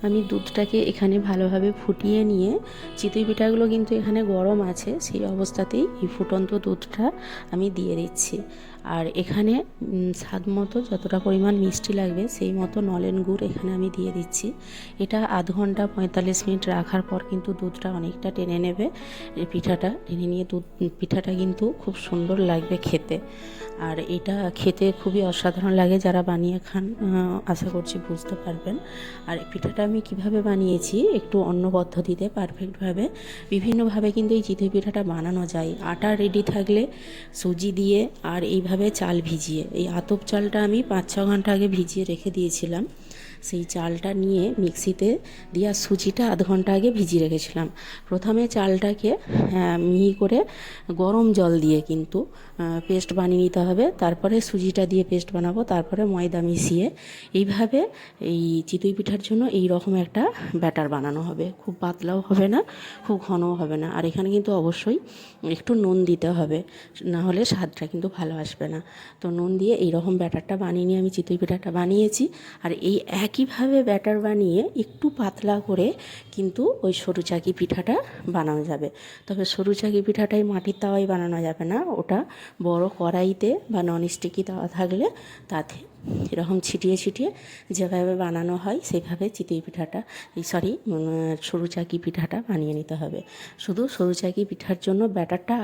আমি দুধটাকে এখানে ভালোভাবে ফুটিয়ে নিয়ে, চিতই পিঠাগুলো কিন্তু এখানে গরম আছে, সেই অবস্থাতেই এই ফুটন্ত দুধটা আমি দিয়ে দিচ্ছি। আর এখানে স্বাদ মতো যতটা পরিমাণ মিষ্টি লাগবে সেই মতো নলেন গুড় এখানে আমি দিয়ে দিচ্ছি। এটা আধ ঘন্টা 45 মিনিট রাখার পর কিন্তু দুধটা অনেকটা টেনে নেবে, এই পিঠাটা টেনে নিয়ে পিঠাটা কিন্তু খুব সুন্দর লাগবে খেতে। আর এটা খেতে খুবই অসাধারণ লাগে, যারা বানিয়ে খান আশা করছি বুঝতে পারবেন। আর পিঠাটা আমি কিভাবে বানিয়েছি একটু অন্য পদ্ধতিতে পারফেক্টভাবে, বিভিন্নভাবে কিন্তু এই চিতই পিঠাটা বানানো যায়। আটা রেডি থাকলে সুজি দিয়ে আর এইভাবে চাল ভিজিয়ে, এই আতপ চালটা আমি 5-6 ঘন্টা আগে ভিজিয়ে রেখে দিয়েছিলাম, সেই চালটা নিয়ে মিক্সিতে দিয়ে আর সুজিটা আধ ঘন্টা আগে ভিজিয়ে রেখেছিলাম। প্রথমে চালটাকে মিহি করে গরম জল দিয়ে কিন্তু পেস্ট বানিয়ে নিতে হবে, তারপরে সুজিটা দিয়ে পেস্ট বানাবো, তারপরে ময়দা মিশিয়ে এইভাবে এই চিতই পিঠার জন্য এই রকম একটা ব্যাটার বানানো হবে। খুব পাতলাও হবে না, খুব ঘনও হবে না। আর এখানে কিন্তু অবশ্যই একটু নুন দিতে হবে, না হলে স্বাদটা কিন্তু ভালো আসবে না। তো নুন দিয়ে এই রকম ব্যাটারটা বানিয়ে নিয়ে আমি চিতই পিঠাটা বানিয়েছি। আর এই একইভাবে ব্যাটার বানিয়ে একটু পাতলা করে কিন্তু ওই সরু চাকি পিঠাটা বানানো যাবে। তবে সরু চাকি পিঠাটাই মাটির তাওয়ায় বানানো যাবে না, ওটা বড় কড়াইতে বা ননস্টিকি তাওয়া থাকলে তাতে এরকম ছিটিয়ে ছিটিয়ে যেভাবে বানানো হয় সেভাবে চিতই পিঠাটা সরু চাকি পিঠাটা বানিয়ে নিতে হবে। শুধু সরু চাকি পিঠার জন্য ব্যাটারটা